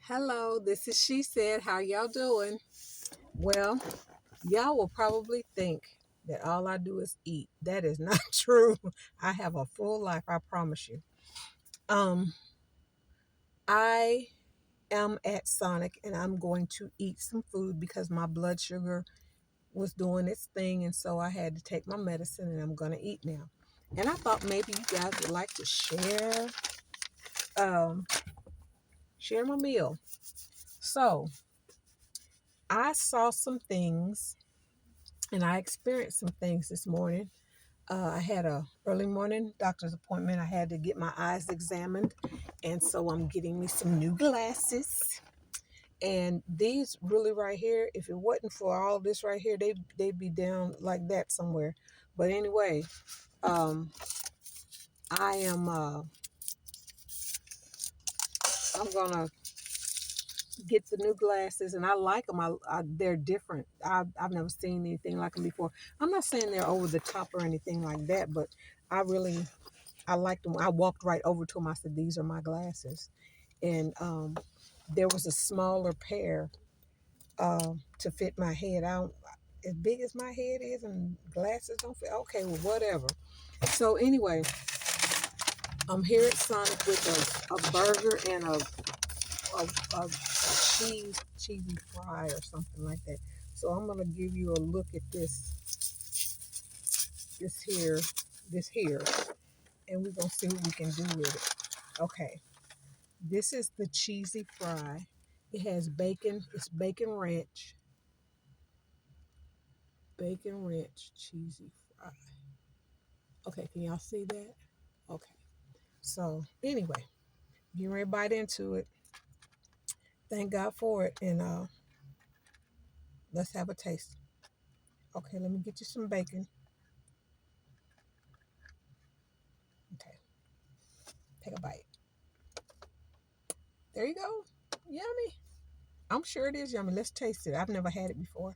Hello, this is She Said. How y'all doing? Well, y'all will probably think that all I do is eat. That is not true. I have a full life, I promise you. Um, I am at Sonic and I'm going to eat some food because my blood sugar was doing its thing, and so I had to take my medicine and I'm gonna eat now. And I thought maybe you guys would like to um share my meal. So I saw some things and I experienced some things this morning. I had a early morning doctor's appointment. I had to get my eyes examined, and so I'm getting me some new glasses. And these really right here, if it wasn't for all this right here, they'd be down like that somewhere. But anyway, um, I am I'm gonna get the new glasses, and I like them. They're different. I've never seen anything like them before. I'm not saying they're over the top or anything like that, but I really I liked them. I walked right over to them. I said, "These are my glasses," and there was a smaller pair to fit my head. I don't, as big as my head is, and glasses don't fit. Okay, well, whatever. So anyway, I'm here at Sonic with a burger and a cheesy fry or something like that. So I'm gonna give you a look at this here, this here, and we're gonna see what we can do with it. Okay. This is the cheesy fry. It has bacon. It's bacon ranch cheesy fry. Okay, can y'all see that? Okay. So anyway, getting ready to bite into it. Thank God for it, and let's have a taste. Okay, let me get you some bacon. Okay, take a bite. There you go. Yummy. I'm sure it is yummy. Let's taste it. I've never had it before.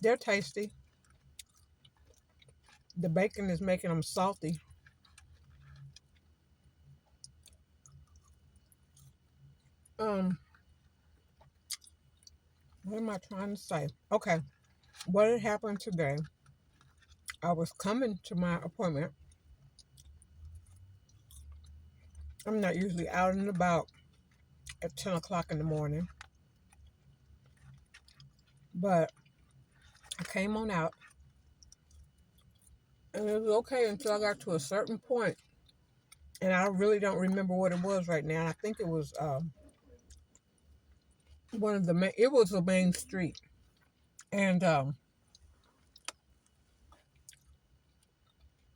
They're tasty. The bacon is making them salty. Um, what am I trying to say? Okay, what had happened today? I was coming to my appointment. I'm not usually out and about at 10 o'clock in the morning, but I came on out and it was okay until I got to a certain point, and I really don't remember what it was right now. I think it was one of the main, it was a main street, and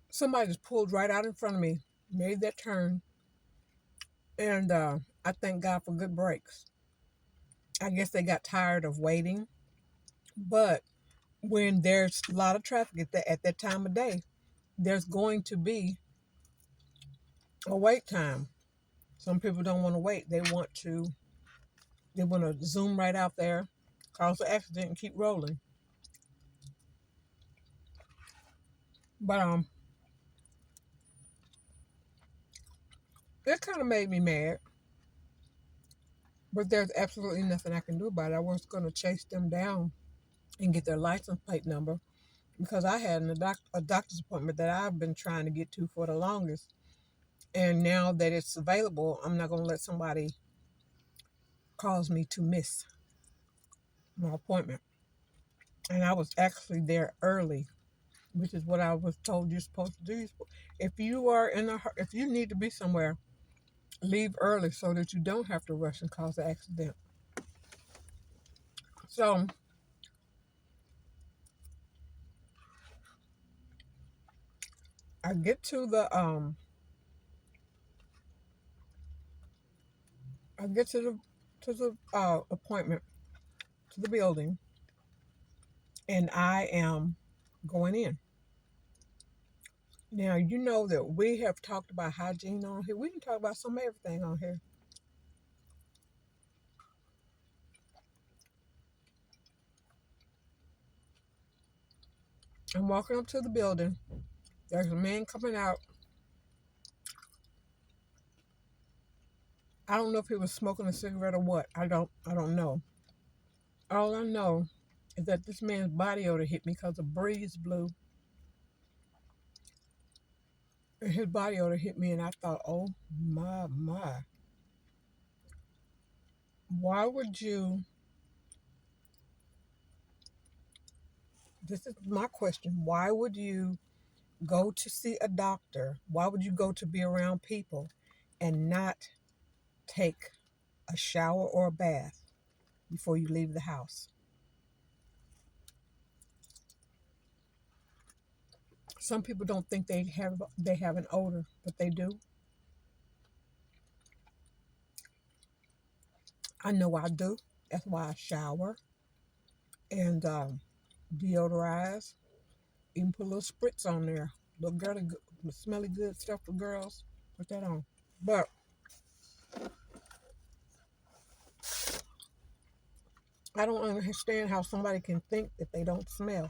somebody just pulled right out in front of me, made that turn, and I thank God for good brakes. I guess they got tired of waiting, but when there's a lot of traffic at that time of day, there's going to be a wait time. Some people don't want to wait. They want to zoom right out there, cause an accident, and keep rolling. But it kind of made me mad. But there's absolutely nothing I can do about it. I was going to chase them down and get their license plate number because I had a doctor's appointment that I've been trying to get to for the longest. And now that it's available, I'm not going to let somebody cause me to miss my appointment. And I was actually there early, which is what I was told you're supposed to do. If you need to be somewhere, leave early so that you don't have to rush and cause an accident. So I get to the appointment, to the building, and I am going in. Now you know that we have talked about hygiene on here. We can talk about some everything on here. I'm walking up to the building. There's a man coming out I don't know if he was smoking a cigarette or what. I don't know. All I know is that this man's body odor hit me because a breeze blew and his body odor hit me, and I thought, oh my, why would you? This is my question. Why would you go to see a doctor? Why would you go to be around people and not take a shower or a bath before you leave the house? Some people don't think they have an odor, but they do. I know I do. That's why I shower and deodorize. Even put a little spritz on there. Little girly, smelly good stuff for girls. Put that on. But I don't understand how somebody can think that they don't smell.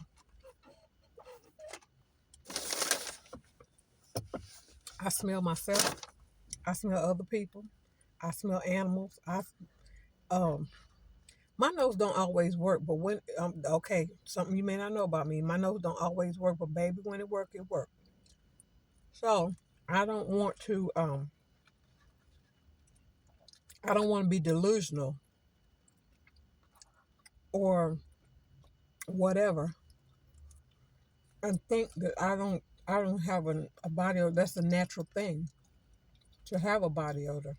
I smell myself. I smell other people. I smell animals. Um my nose don't always work, but when okay, something you may not know about me. My nose don't always work, but baby, when it work, it work. So I don't want to I don't want to be delusional or whatever and think that I don't have a body odor. That's a natural thing to have a body odor.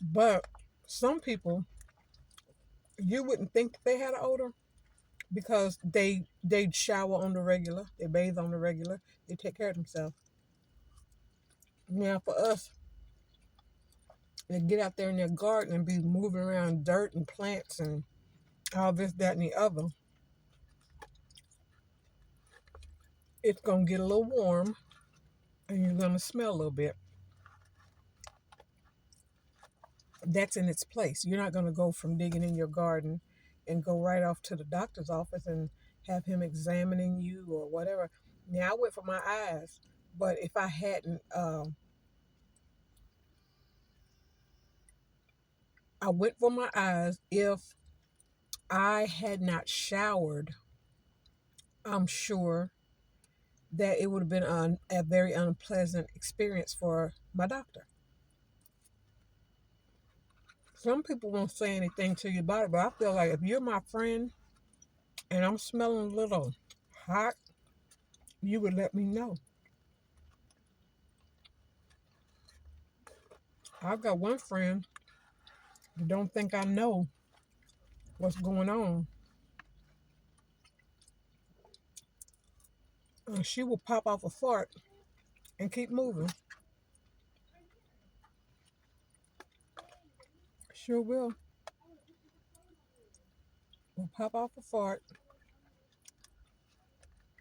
But some people, you wouldn't think that they had an odor because they shower on the regular, they bathe on the regular, they take care of themselves. Now for us, they get out there in their garden and be moving around dirt and plants and all this, that, and the other. It's gonna get a little warm and you're gonna smell a little bit. That's in its place. You're not gonna go from digging in your garden and go right off to the doctor's office and have him examining you or whatever. Now I went for my eyes, but if I hadn't, I went for my eyes. If I had not showered, I'm sure that it would have been a very unpleasant experience for my doctor. Some people won't say anything to you about it, but I feel like if you're my friend and I'm smelling a little hot, you would let me know. I've got one friend that don't think I know what's going on. She will pop off a fart and keep moving. Sure will pop off a fart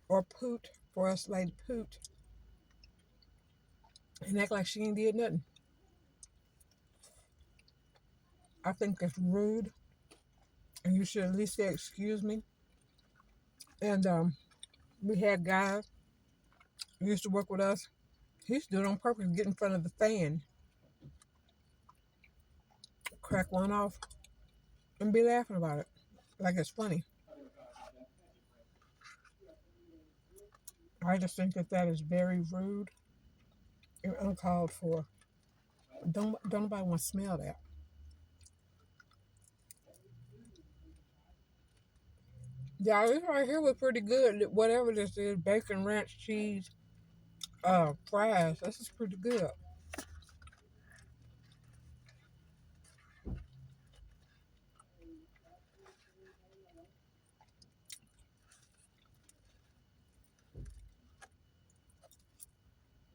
or poot for us lady poot and act like she ain't did nothing. I think that's rude, and you should at least say excuse me. And we had guys who used to work with us. He used to do it on purpose, get in front of the fan, crack one off, and be laughing about it like it's funny. I just think that that is very rude and uncalled for. Don't nobody want to smell that. Yeah, this right here was pretty good. Whatever this is, bacon ranch cheese, fries. This is pretty good.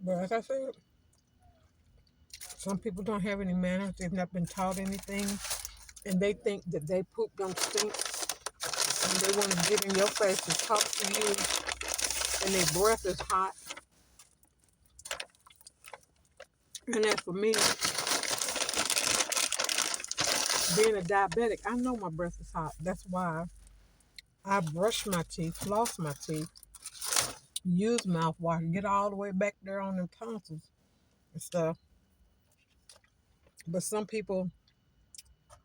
But as I said, some people don't have any manners. They've not been taught anything, and they think that they poop don't stink, and they want to get in your face and talk to you, and their breath is hot. And as for me, being a diabetic, I know my breath is hot. That's why I brush my teeth, floss my teeth, use mouthwash, get all the way back there on them tonsils and stuff. But some people,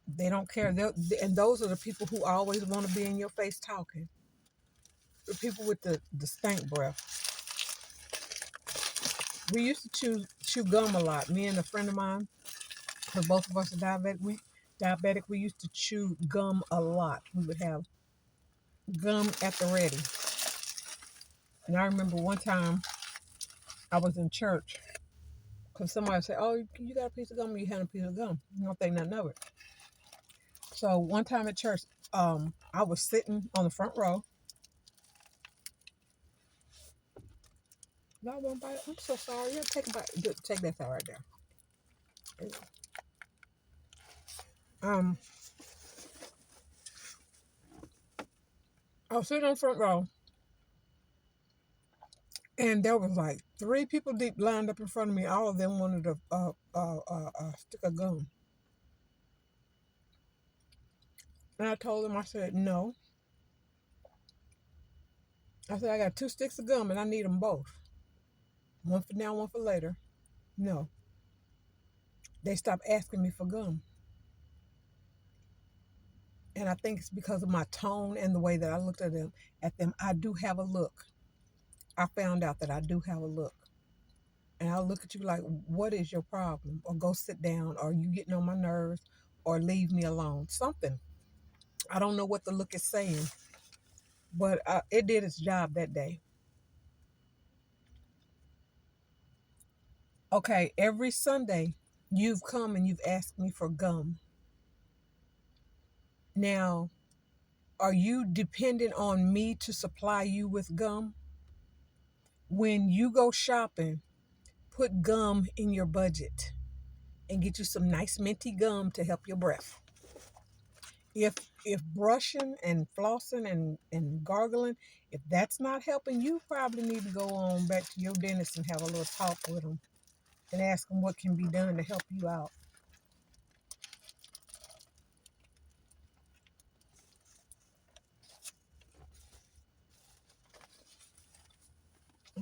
they don't care. And those are the people who always want to be in your face talking. The people with the stank breath. We used to chew gum a lot. Me and a friend of mine, because both of us are diabetic. We used to chew gum a lot. We would have gum at the ready. And I remember one time I was in church because somebody said, "Oh, you got a piece of gum? You had a piece of gum? You don't think nothing of it." So one time at church, I was sitting on the front row. Y'all want to bite? I'm so sorry. Yeah, take a bite. Take that out right there. Um, I was sitting on the front row, and there was like three people deep lined up in front of me. All of them wanted a stick of gum. And I told them, I said, no. I said, I got 2 sticks of gum and I need them both. One for now, one for later. No. They stopped asking me for gum. And I think it's because of my tone and the way that I looked at them. I do have a look. I found out that I do have a look. And I'll look at you like, what is your problem? Or go sit down, or you getting on my nerves, or leave me alone. Something. I don't know what the look is saying, but it did its job that day. Okay, every Sunday, you've come and you've asked me for gum. Now, are you dependent on me to supply you with gum? When you go shopping, put gum in your budget and get you some nice minty gum to help your breath. If brushing and flossing and gargling, if that's not helping, you probably need to go on back to your dentist and have a little talk with them and ask them what can be done to help you out.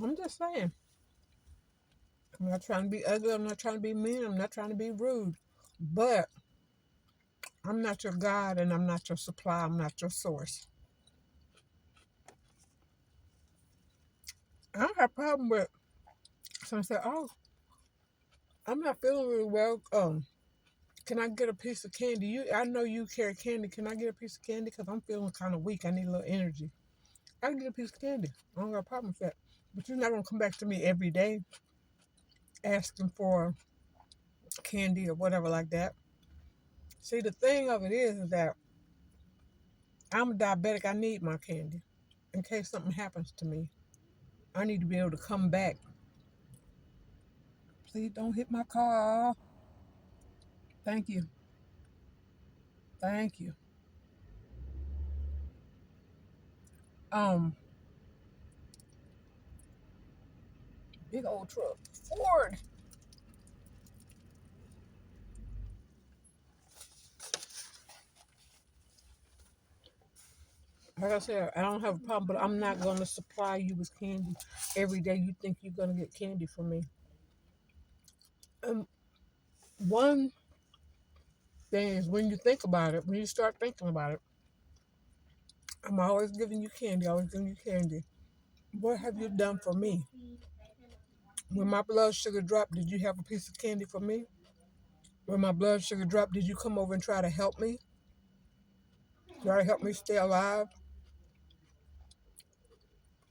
I'm just saying. I'm not trying to be ugly. I'm not trying to be mean. I'm not trying to be rude. But I'm not your God and I'm not your supply. I'm not your source. I don't have a problem with someone say, oh, I'm not feeling really well. Can I get a piece of candy? I know you carry candy. Can I get a piece of candy? Because I'm feeling kind of weak. I need a little energy. I can get a piece of candy. I don't got a problem with that. But you're not going to come back to me every day asking for candy or whatever like that. See, the thing of it is that I'm a diabetic. I need my candy in case something happens to me. I need to be able to come back. Please don't hit my car. Thank you. Thank you. Um, Big old truck. Ford. Like I said, I don't have a problem, but I'm not going to supply you with candy every day. You think you're going to get candy from me. One thing is when you think about it, when you start thinking about it, I'm always giving you candy, always giving you candy. What have you done for me? When my blood sugar dropped, did you have a piece of candy for me? When my blood sugar dropped, did you come over and try to help me? Try to help me stay alive?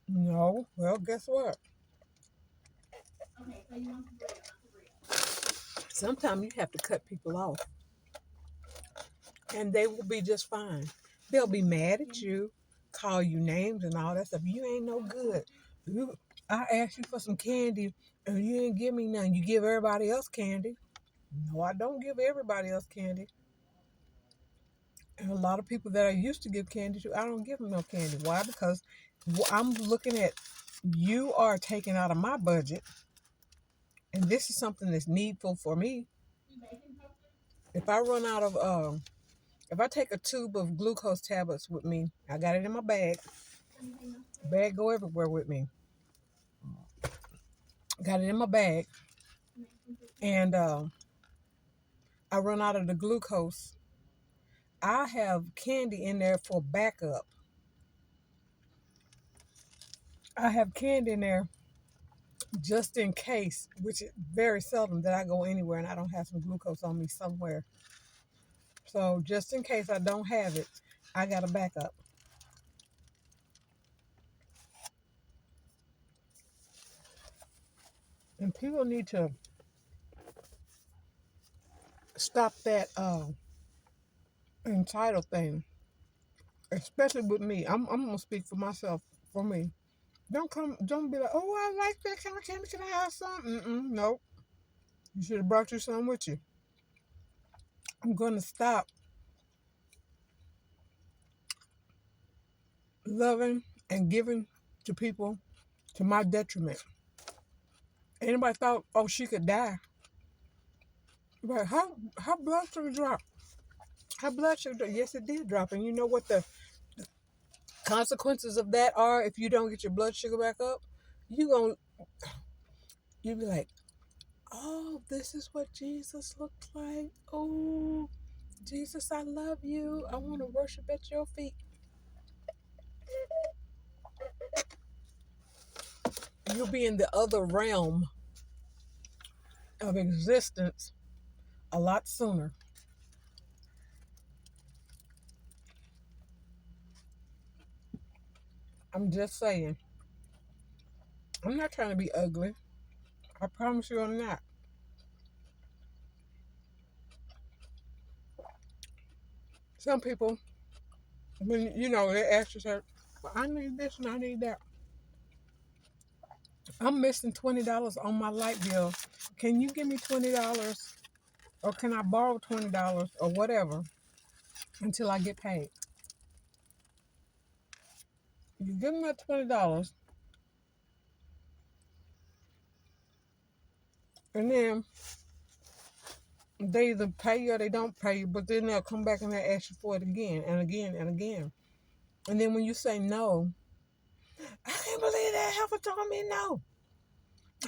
No. Well, guess what? Sometimes you have to cut people off, and they will be just fine. They'll be mad at you, call you names and all that stuff. You ain't no good. I asked you for some candy, and you didn't give me none. You give everybody else candy. No, I don't give everybody else candy. And a lot of people that I used to give candy to, I don't give them no candy. Why? Because I'm looking at you are taking out of my budget, and this is something that's needful for me. If I run out of, if I take a tube of glucose tablets with me, I got it in my bag. Bag go everywhere with me. Got it in my bag, and I run out of the glucose, I have candy in there for backup. I have candy in there just in case, which is very seldom that I go anywhere and I don't have some glucose on me somewhere. So just in case I don't have it, I got a backup. And people need to stop that entitled thing, especially with me. I'm gonna speak for myself. For me, don't be like, oh, I like that kind of candy. Can I have some? Nope. You should have brought you some with you. I'm gonna stop loving and giving to people to my detriment. Anybody thought, oh, she could die? But how blood sugar drop? How blood sugar? Yes, it did drop. And you know what the consequences of that are if you don't get your blood sugar back up? You gon' you be like, oh, this is what Jesus looked like. Oh, Jesus, I love you. I want to worship at your feet. You'll be in the other realm of existence a lot sooner. I'm just saying. I'm not trying to be ugly. I promise you I'm not. Some people, when they ask you, well, I need this and I need that. I'm missing $20 on my light bill. Can you give me $20? Or can I borrow $20 or whatever until I get paid? You give them that $20 and then they either pay you or they don't pay you, but then they'll come back and they'll ask you for it again and again and again. And then when you say no, I can't believe that helper told me no.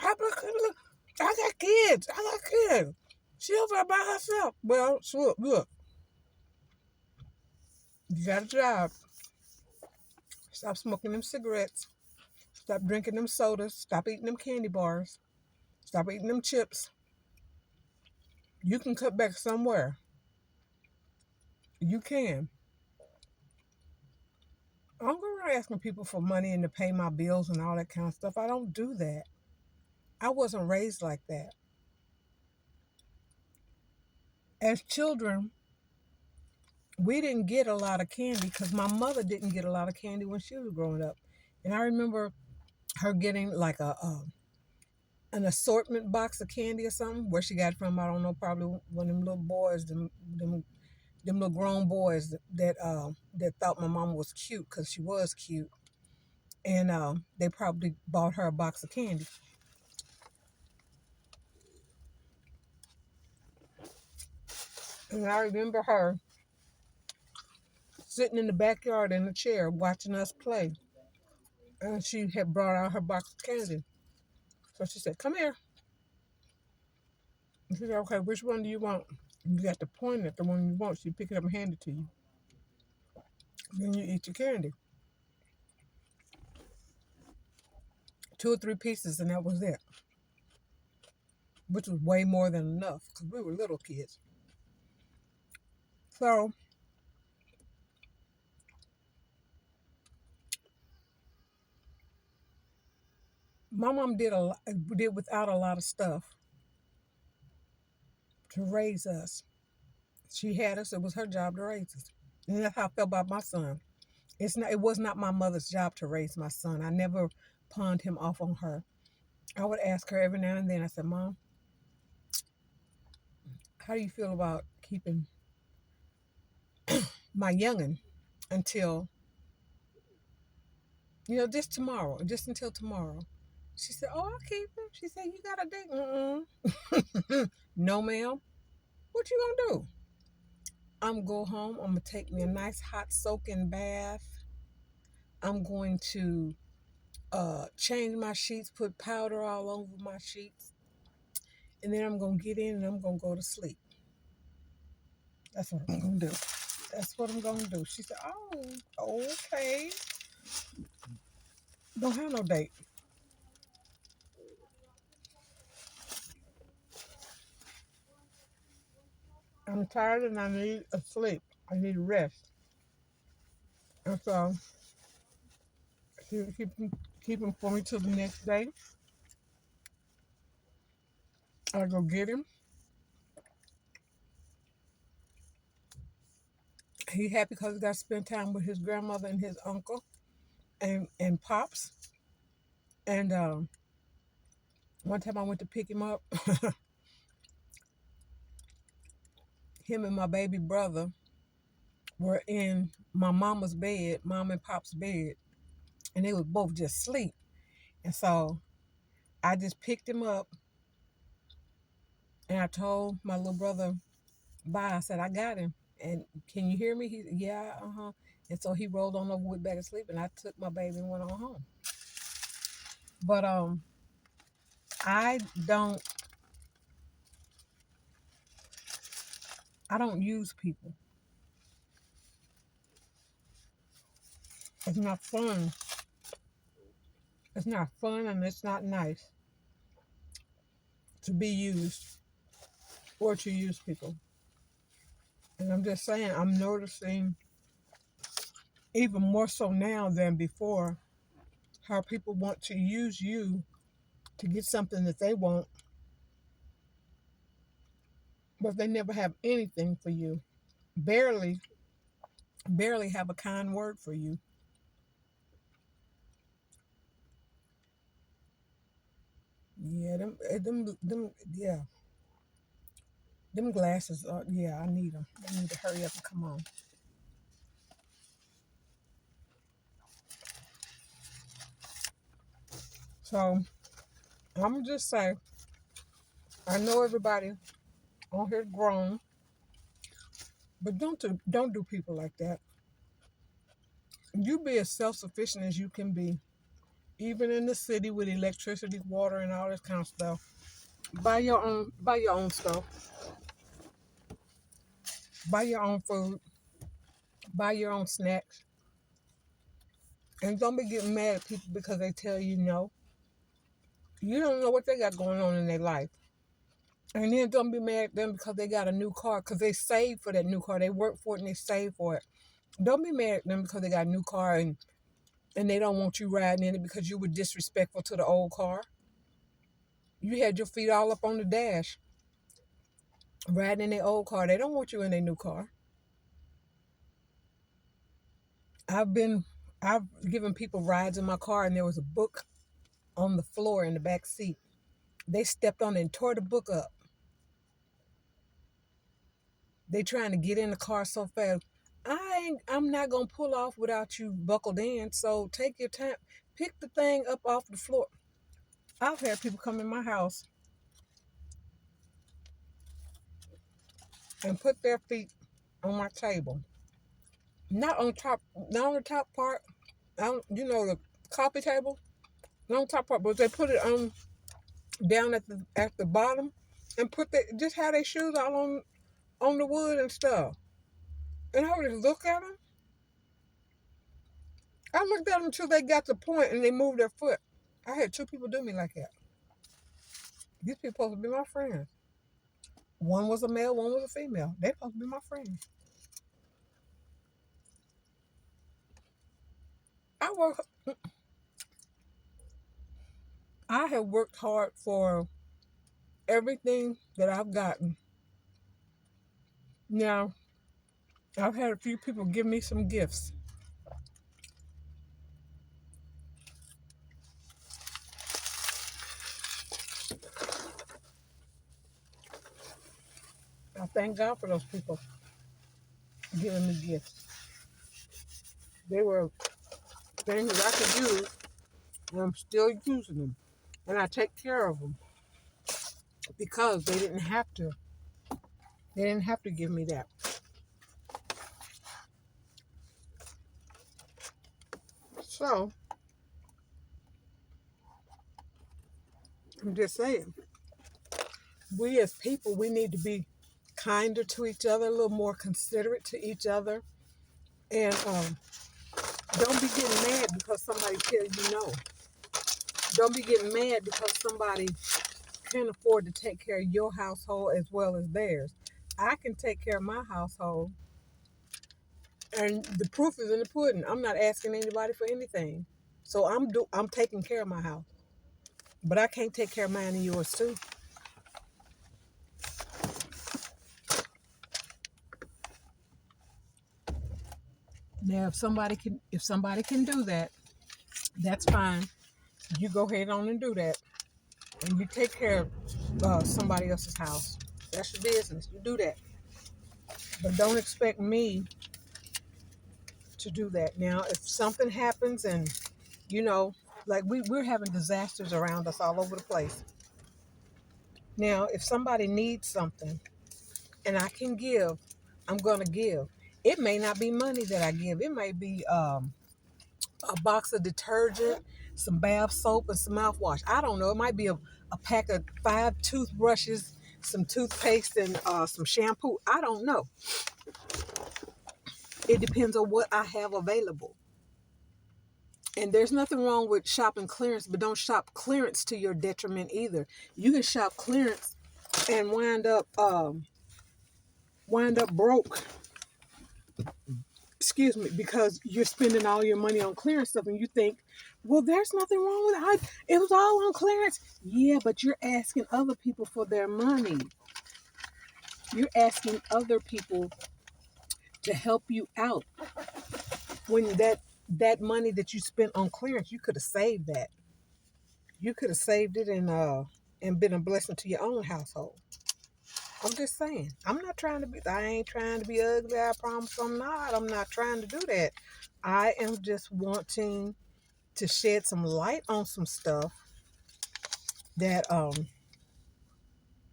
I got kids. I got kids. She over there by herself. Well, so look, you got a job. Stop smoking them cigarettes. Stop drinking them sodas. Stop eating them candy bars. Stop eating them chips. You can cut back somewhere. You can. I don't go around asking people for money and to pay my bills and all that kind of stuff. I don't do that. I wasn't raised like that. As children, we didn't get a lot of candy because my mother didn't get a lot of candy when she was growing up. And I remember her getting like an assortment box of candy or something. Where she got it from, I don't know. Probably one of them little boys, them little grown boys that thought my mama was cute because she was cute, and they probably bought her a box of candy. And I remember her sitting in the backyard in a chair watching us play, and she had brought out her box of candy. So she said, "Come here." And she said, "Okay, which one do you want?" And you got to point at the one you want. She pick it up and hand it to you. Then you eat your candy. 2 or 3 pieces, and that was it, which was way more than enough because we were little kids. So my mom did without a lot of stuff to raise us. She had us. It was her job to raise us, and that's how I felt about my son. It was not my mother's job to raise my son. I never pawned him off on her. I would ask her every now and then. I said, "Mom, how do you feel about keeping my youngin' until just tomorrow, just until tomorrow?" She said, "Oh, I'll keep him." She said, "You got a date?" No, ma'am. What you gonna do? I'm go home. I'm gonna take me a nice hot soaking bath. I'm going to change my sheets, put powder all over my sheets, and then I'm gonna get in and I'm gonna go to sleep. That's what I'm gonna do. That's what I'm gonna do. She said, "Oh, okay. Don't have no date." I'm tired and I need a sleep. I need rest. And so she keep him for me till the next day. I go get him. He happy because he got to spend time with his grandmother and his uncle and pops. And one time I went to pick him up. Him and my baby brother were in my mama's bed, mom and pop's bed, and they were both just asleep. And so I just picked him up and I told my little brother, bye. I said, I got him. And can you hear me? He said, yeah, uh-huh. And so he rolled on over, went back to sleep, and I took my baby and went on home. But I don't I don't use people. It's not fun. It's not fun and it's not nice to be used or to use people. And I'm just saying, I'm noticing even more so now than before how people want to use you to get something that they want, but they never have anything for you. Barely, barely have a kind word for you. Yeah, yeah, them glasses are, yeah, I need them. I need to hurry up and come on. So, I'm gonna just say, I know everybody on here grown, but don't do people like that. You be as self-sufficient as you can be, even in the city with electricity, water, and all this kind of stuff. Buy your own stuff. Buy your own food. Buy your own snacks. And don't be getting mad at people because they tell you no. You don't know what they got going on in their life. And then don't be mad at them because they got a new car because they saved for that new car. They worked for it and they saved for it. Don't be mad at them because they got a new car and they don't want you riding in it because you were disrespectful to the old car. You had your feet all up on the dash riding in their old car. They don't want you in their new car. I've been I've given people rides in my car and there was a book on the floor in the back seat. They stepped on it and tore the book up. They trying to get in the car so fast. I'm not gonna pull off without you buckled in. So take your time. Pick the thing up off the floor. I've had people come in my house and put their feet on my table. Not on the top part. The coffee table. Not on the top part, but they put it on down at the bottom and just have their shoes all on the wood and stuff. And I would just look at them. I looked at them until they got to the point and they moved their foot. I had two people do me like that. These people supposed to be my friends. One was a male, one was a female. They supposed to be my friends. I work. I have worked hard for everything that I've gotten. Now, I've had a few people give me some gifts. I thank God for those people giving me gifts. They were things that I could use, and I'm still using them. And I take care of them because they didn't have to. They didn't have to give me that. So, I'm just saying, we as people, we need to be kinder to each other, a little more considerate to each other. And don't be getting mad because somebody tells you no. Don't be getting mad because somebody can't afford to take care of your household as well as theirs. I can take care of my household, and the proof is in the pudding. I'm not asking anybody for anything, so I'm taking care of my house, but I can't take care of mine and yours too. Now, if somebody can do that, that's fine. You go ahead on and do that, and you take care of somebody else's house. That's your business. You do that, but don't expect me to do that. Now, if something happens and you know, like we're having disasters around us all over the place. Now, if somebody needs something and I can give, I'm gonna give. It may not be money that I give. It may be a box of detergent, some bath soap, and some mouthwash. I don't know. It might be a pack of 5 toothbrushes, some toothpaste, and some shampoo. I don't know. It depends on what I have available. And there's nothing wrong with shopping clearance, but don't shop clearance to your detriment either. You can shop clearance and wind up broke. Excuse me, because you're spending all your money on clearance stuff, and you think, well, there's nothing wrong with it. It was all on clearance. Yeah, but you're asking other people for their money. You're asking other people to help you out when that money that you spent on clearance, you could have saved that. You could have saved it and been a blessing to your own household. I'm just saying. I ain't trying to be ugly. I promise I'm not. I'm not trying to do that. I am just wanting to shed some light on some stuff that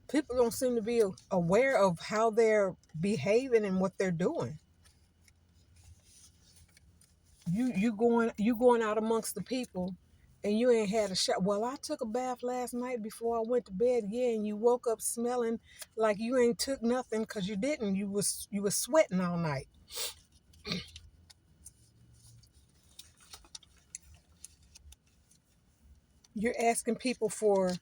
people don't seem to be aware of how they're behaving and what they're doing. You going out amongst the people and you ain't had a shower. Well, I took a bath last night before I went to bed. Yeah, and you woke up smelling like you ain't took nothing because you didn't. You was sweating all night. You're asking people for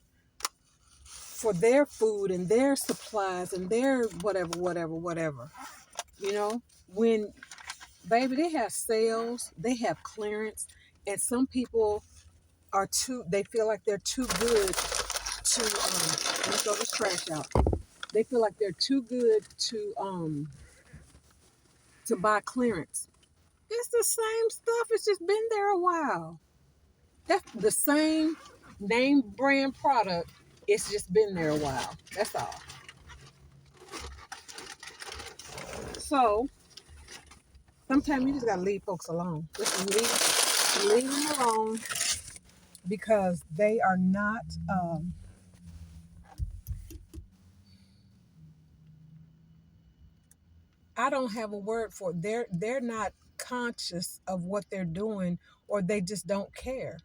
their food and their supplies and their whatever. You know, when baby, they have sales, they have clearance, and some people they feel like they're too good to let me throw this trash out. They feel like they're too good to buy clearance. It's the same stuff. It's just been there a while. That's the same name brand product. It's just been there a while. That's all. So sometimes you just gotta leave folks alone. Just leave them alone because they are not. I don't have a word for it. They're not conscious of what they're doing, or they just don't care,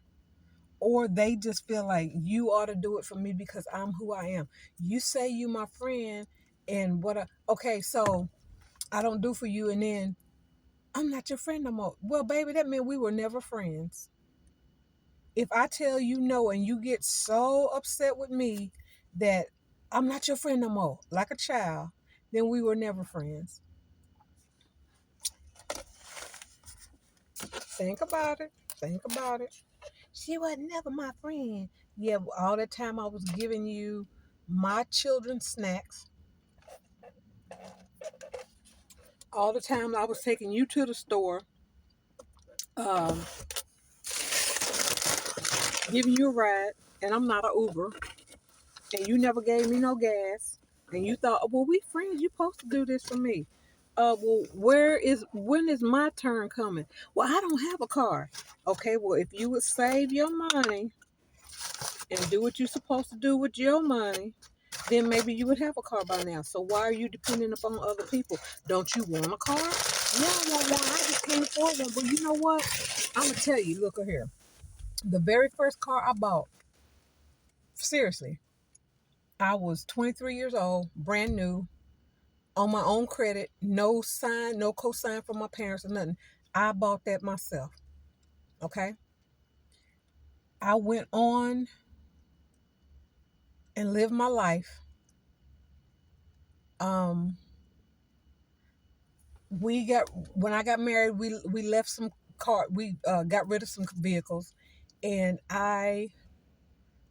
or they just feel like you ought to do it for me because I'm who I am. You say you my friend, and okay, so I don't do for you, and then I'm not your friend no more. Well, baby, that meant we were never friends. If I tell you no and you get so upset with me that I'm not your friend no more, like a child, then we were never friends. Think about it. Think about it. She was never my friend. Yeah, all that time I was giving you my children's snacks. All the time I was taking you to the store, um, giving you a ride, and I'm not an Uber, and you never gave me no gas, and you thought, well, we friends. You supposed to do this for me. Well, when is my turn coming? Well, I don't have a car. Okay, well, if you would save your money and do what you're supposed to do with your money, then maybe you would have a car by now. So why are you depending upon other people? Don't you want a car? No, I want one. I just can't afford one. But you know what? I'm gonna tell you. Look here. The very first car I bought, seriously, I was 23 years old, brand new. on my own credit, no sign, no co-sign from my parents or nothing. I bought that myself. Okay. I went on and lived my life. Um, we got when I got married, we left some car. We got rid of some vehicles, and I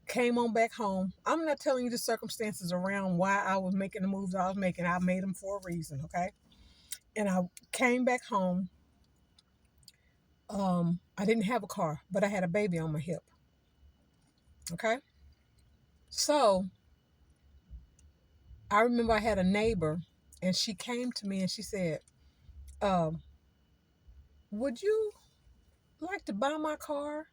came on back home. I'm not telling you the circumstances around why I was making the moves I was making. I made them for a reason. Okay. And I came back home. I didn't have a car, but I had a baby on my hip. Okay. So I remember I had a neighbor, and she came to me and she said, um, would you like to buy my car?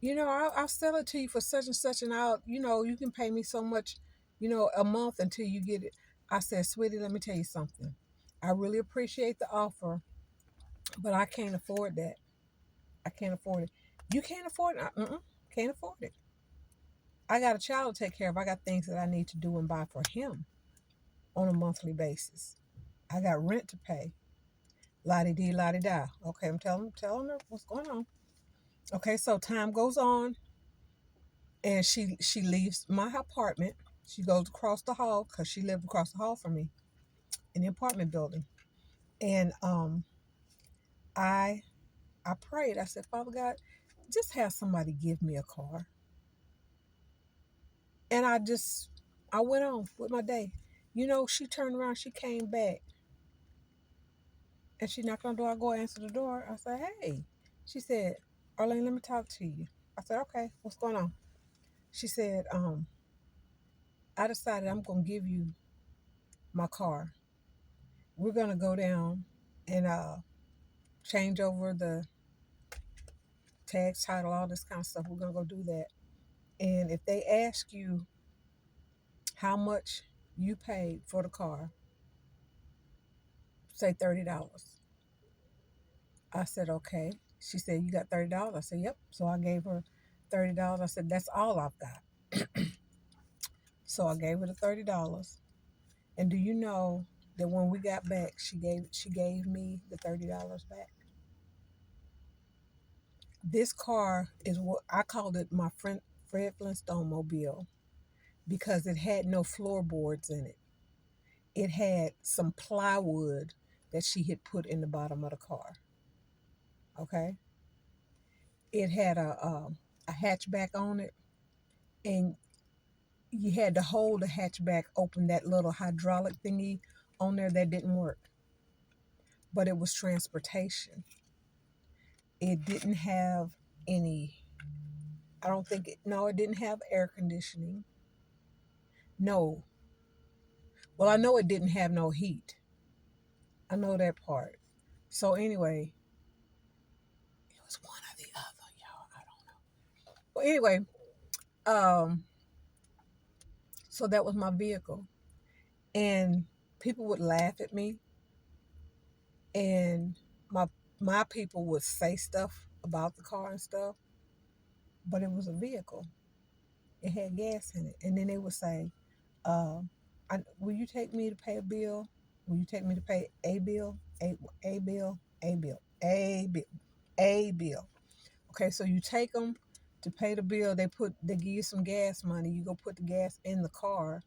I'll sell it to you for such and such, and you can pay me so much, a month until you get it. I said, sweetie, let me tell you something. I really appreciate the offer, but I can't afford that. I can't afford it. You can't afford it? Can't afford it. I got a child to take care of. I got things that I need to do and buy for him on a monthly basis. I got rent to pay. La di di, la di da. Okay, I'm telling her what's going on. Okay, so time goes on, and she leaves my apartment. She goes across the hall because she lived across the hall from me in the apartment building. And I I prayed. I said, Father God, just have somebody give me a car. And I went on with my day. She turned around, she came back, and she knocked on the door. I go answer the door. I said, hey. She said, Arlene, let me talk to you. I said, okay, what's going on? She said, I decided I'm gonna give you my car. We're gonna go down and change over the tags, title, all this kind of stuff. We're gonna go do that. And if they ask you how much you paid for the car, say $30. I said, okay. She said, you got $30? I said, yep. So I gave her $30. I said, that's all I've got. So I gave her the $30. And do you know that when we got back, she gave me the $30 back? This car is what I called it, my friend Fred Flintstone mobile, because it had no floorboards in it. It had some plywood that she had put in the bottom of the car. Okay, it had a hatchback on it, and you had to hold the hatchback open. That little hydraulic thingy on there that didn't work, but it was transportation. It didn't have any. I don't think it. No, it didn't have air conditioning. No. Well, I know it didn't have no heat. I know that part. So anyway, it was one or the other, y'all. I don't know. Well, anyway, um, so that was my vehicle, and people would laugh at me, and my my people would say stuff about the car and stuff, but it was a vehicle. It had gas in it, and then they would say, uh, "Will you take me to pay a bill? Will you take me to pay a bill? A bill? A bill? A bill? A bill?" Okay, so you take them to pay the bill. They give you some gas money. You go put the gas in the car,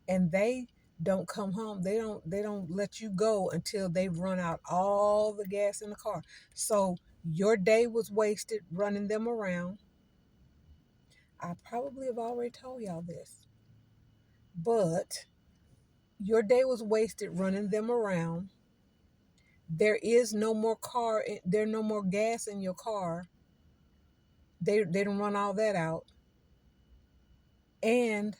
and they don't come home. They don't let you go until they've run out all the gas in the car. So your day was wasted running them around. I probably have already told y'all this, but your day was wasted running them around. There is no more there's no more gas in your car. They don't run all that out, and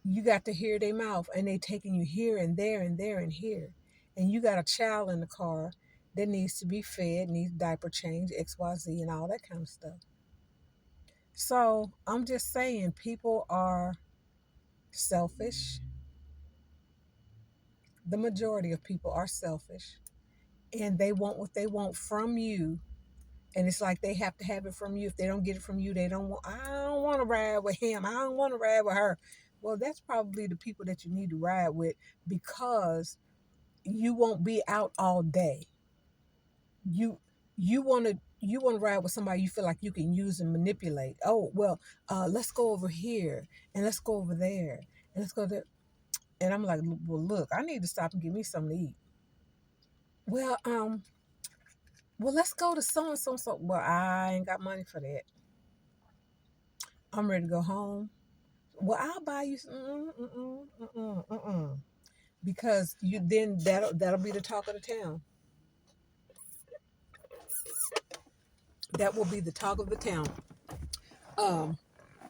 you got to hear their mouth, and they taking you here and there and there and here, and you got a child in the car that needs to be fed, needs diaper change, XYZ, and all that kind of stuff. So I'm just saying, people are selfish. The majority of people are selfish, and they want what they want from you. And it's like they have to have it from you. If they don't get it from you, they don't want. I don't want to ride with him. I don't want to ride with her. Well, that's probably the people that you need to ride with, because you won't be out all day. You you want to ride with somebody you feel like you can use and manipulate. Oh well, let's go over here and let's go over there and let's go there. And I'm like, well, look, I need to stop and get me something to eat. Well, let's go to so and so. So, well, I ain't got money for that. I'm ready to go home. Well, I'll buy you some. Because you then that'll be the talk of the town. That will be the talk of the town. Um,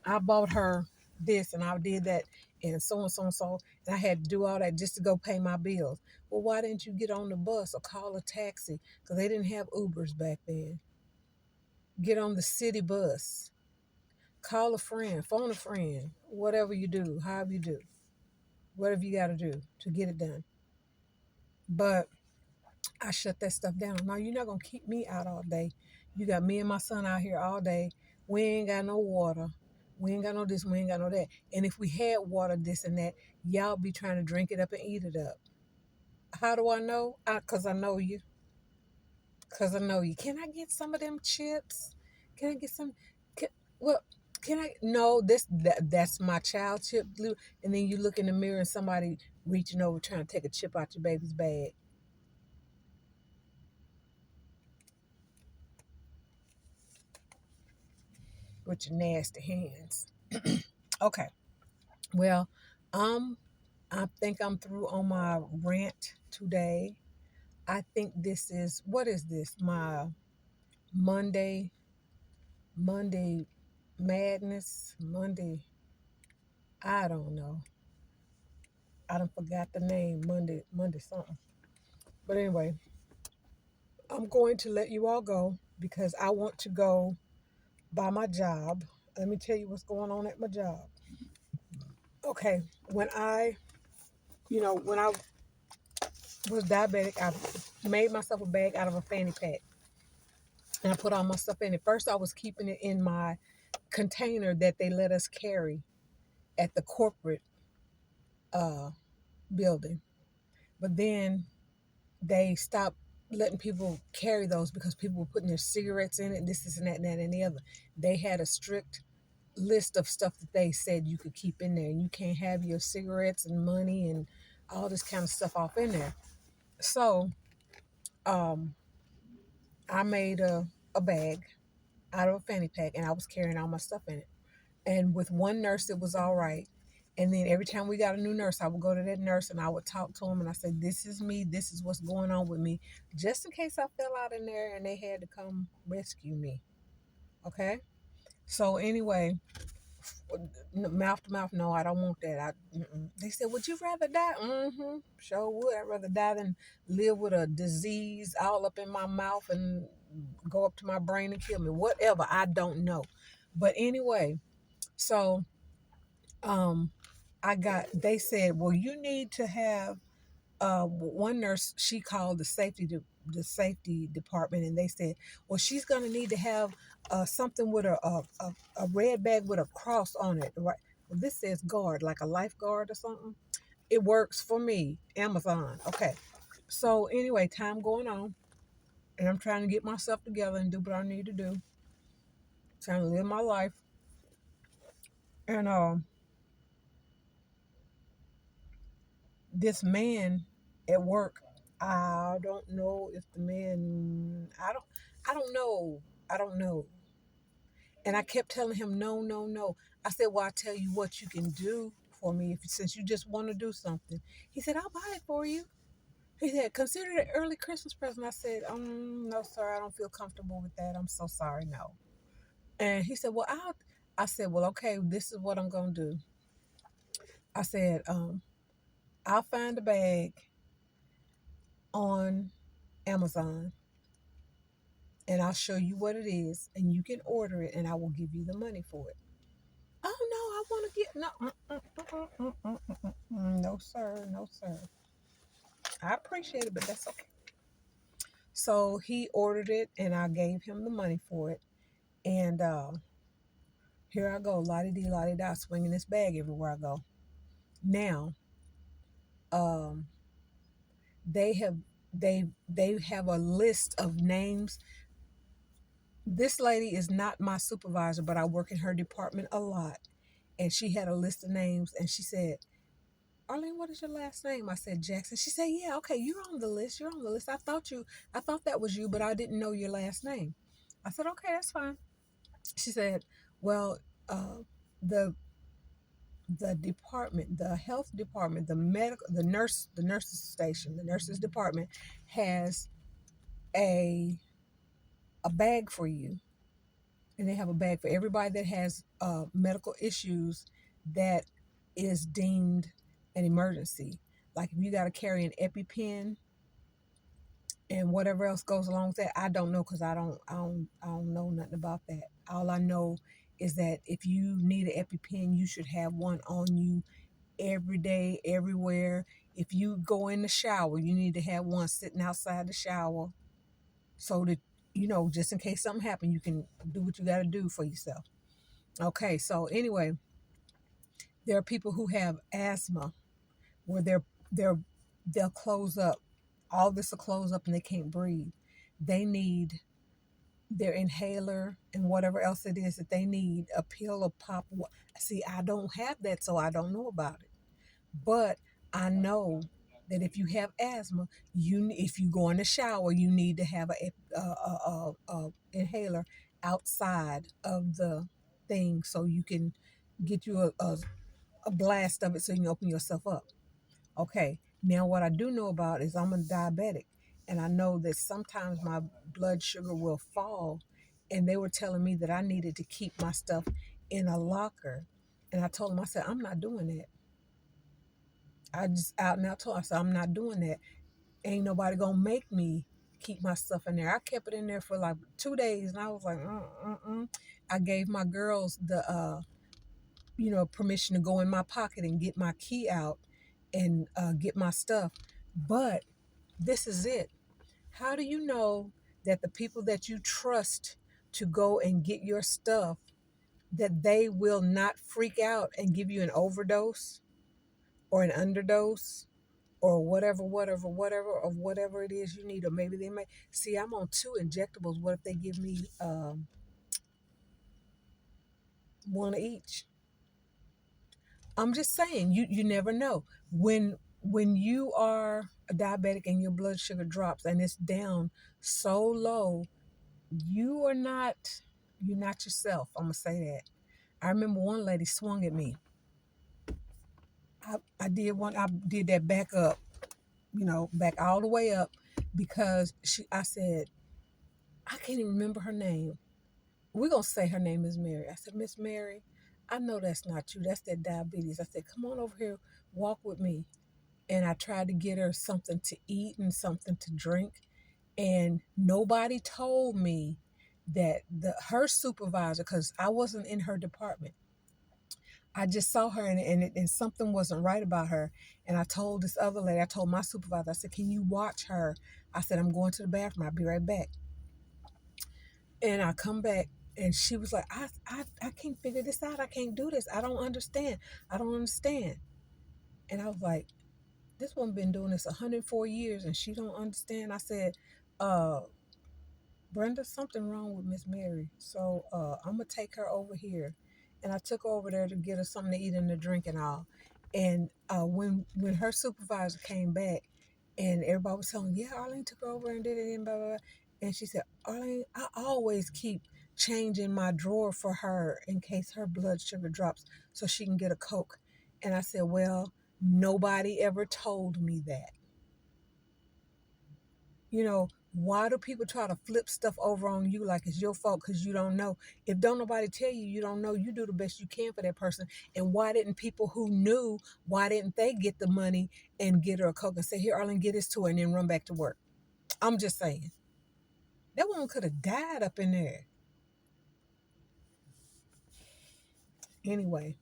I bought her this and I did that and so and so and so, and I had to do all that just to go pay my bills. Well, why didn't you get on the bus or call a taxi? Because they didn't have Ubers back then. Get on the city bus. Call a friend, phone a friend, whatever you do, however you do, whatever you got to do to get it done. But I shut that stuff down. No, you're not going to keep me out all day. You got me and my son out here all day. We ain't got no water. We ain't got no this, we ain't got no that. And if we had water, this and that, y'all be trying to drink it up and eat it up. How do I know? Because I know you. Because I know you. Can I get some of them chips? Can I get some? Can, well, can I? No, that's my child chip. And then you look in the mirror and somebody reaching over trying to take a chip out your baby's bag with your nasty hands. Okay. Well, um, I think I'm through on my rant today. I think this is what is this? My Monday, Monday madness, Monday. I don't know. I don't forgot the name. Monday something. But anyway, I'm going to let you all go because I want to go by my job. Let me tell you what's going on at my job. Okay, when I was diabetic, I made myself a bag out of a fanny pack and I put all my stuff in it. First, I was keeping it in my container that they let us carry at the corporate uh, building. But then they stopped letting people carry those because people were putting their cigarettes in it, this and that, and that, and the other. They had a strict list of stuff that they said you could keep in there, and you can't have your cigarettes and money and all this kind of stuff off in there. So um, I made a bag out of a fanny pack, and I was carrying all my stuff in it. And with one nurse, it was all right. And then every time we got a new nurse, I would go to that nurse and I would talk to him and I said, this is me. This is what's going on with me. Just in case I fell out in there and they had to come rescue me. Okay. So anyway, mouth to mouth, no, I don't want that. They said, would you rather die? Mm-hmm. Sure would. I'd rather die than live with a disease all up in my mouth and go up to my brain and kill me. Whatever. I don't know. But anyway, so um they said, well, you need to have one nurse, she called the safety department, and they said, well, she's going to need to have something with a red bag with a cross on it, right? Well, this says guard, like a lifeguard or something. It works for me. Amazon. Okay. So anyway, time going on, and I'm trying to get myself together and do what I need to do, trying to live my life. And this man at work, I don't know if the man, I don't know. I don't know. And I kept telling him, no, no, no. I said, well, I tell you what you can do for me since you just want to do something. He said, I'll buy it for you. He said, consider it an early Christmas present. I said, no, sir, I don't feel comfortable with that. I'm so sorry, no. And he said, well, I said, well, okay, this is what I'm going to do. I said, I'll find a bag on Amazon and I'll show you what it is and you can order it and I will give you the money for it. Oh no, I want to get no sir, no sir. I appreciate it, but that's okay. So he ordered it and I gave him the money for it. And here I go, lottie lottie da, swinging this bag everywhere I go. Now, um, they have they have a list of names. This lady is not my supervisor, but I work in her department a lot. And she had a list of names, and she said, Arlene, what is your last name? I said, Jackson. She said, yeah, okay, you're on the list. You're on the list. I thought that was you, but I didn't know your last name. I said, okay, that's fine. She said, well, uh, the the department, the health department, the nurses station, the nurses department has a bag for you, and they have a bag for everybody that has medical issues that is deemed an emergency. Like if you got to carry an EpiPen and whatever else goes along with that, I don't know because I don't know nothing about that. All I know is that if you need an EpiPen, you should have one on you every day, everywhere. If you go in the shower, you need to have one sitting outside the shower so that just in case something happens, you can do what you got to do for yourself. Okay, so anyway, there are people who have asthma where they're they'll close up. All this will close up and they can't breathe. They need their inhaler and whatever else it is that they need, a pill, a pop. See, I don't have that, so I don't know about it. But I know that if you have asthma, if you go in the shower, you need to have a inhaler outside of the thing so you can get you a blast of it so you can open yourself up. Okay, now what I do know about is I'm a diabetic, and I know that sometimes my blood sugar will fall, and they were telling me that I needed to keep my stuff in a locker. And I told them, I said, I'm not doing that. I just out now told her, I said, I'm not doing that. Ain't nobody gonna make me keep my stuff in there. I kept it in there for like 2 days, and I was like, I gave my girls the permission to go in my pocket and get my key out and get my stuff. But this is it. How do you know that the people that you trust to go and get your stuff, that they will not freak out and give you an overdose or an underdose or whatever of whatever it is you need? Or maybe they may see I'm on 2 injectables. What if they give me one of each? I'm just saying, you never know. When you are a diabetic and your blood sugar drops and it's down so low, you are not you're not yourself. I'm gonna say that. I remember one lady swung at me. I did that back up, back all the way up because I said, I can't even remember her name. We're gonna say her name is Mary. I said, Miss Mary, I know that's not you. That's that diabetes. I said, come on over here, walk with me. And I tried to get her something to eat and something to drink. And nobody told me that her supervisor, because I wasn't in her department. I just saw her and something wasn't right about her. And I told this other lady, I told my supervisor, I said, can you watch her? I said, I'm going to the bathroom. I'll be right back. And I come back and she was like, I can't figure this out. I can't do this. I don't understand. I don't understand. And I was like, this woman been doing this 104 years and she don't understand. I said, uh, Brenda, something wrong with Miss Mary. So I'm gonna take her over here. And I took her over there to get her something to eat and to drink and all. And when her supervisor came back and everybody was telling, yeah, Arlene took her over and did it and blah, blah, blah. And she said, Arlene, I always keep changing my drawer for her in case her blood sugar drops so she can get a Coke. And I said, well, nobody ever told me that. Why do people try to flip stuff over on you like it's your fault because you don't know? If don't nobody tell you, you don't know, you do the best you can for that person. And why didn't people who knew, why didn't they get the money and get her a Coke and say, here, Arlen, get this to her and then run back to work? I'm just saying. That woman could have died up in there. Anyway,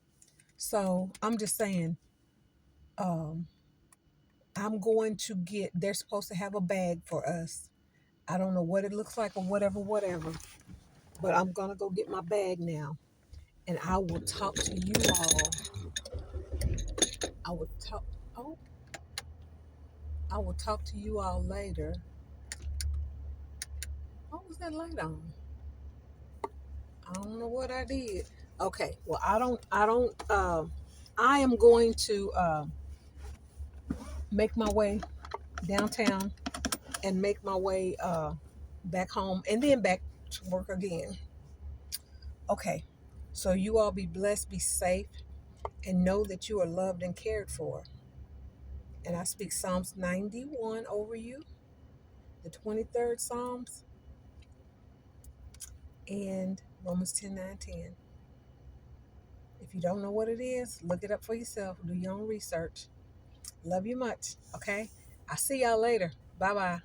so I'm just saying, um, they're supposed to have a bag for us. I don't know what it looks like or whatever. But I'm going to go get my bag now. And I will talk to you all. I will talk. Oh, I will talk to you all later. What was that light on? I don't know what I did. Okay, well, I am going to make my way downtown and make my way back home and then back to work again. Okay, so you all be blessed, be safe, and know that you are loved and cared for. And I speak Psalms 91 over you, the 23rd Psalms, and Romans 10:9-10. If you don't know what it is, look it up for yourself. Do your own research. Love you much. Okay? I'll see y'all later. Bye bye.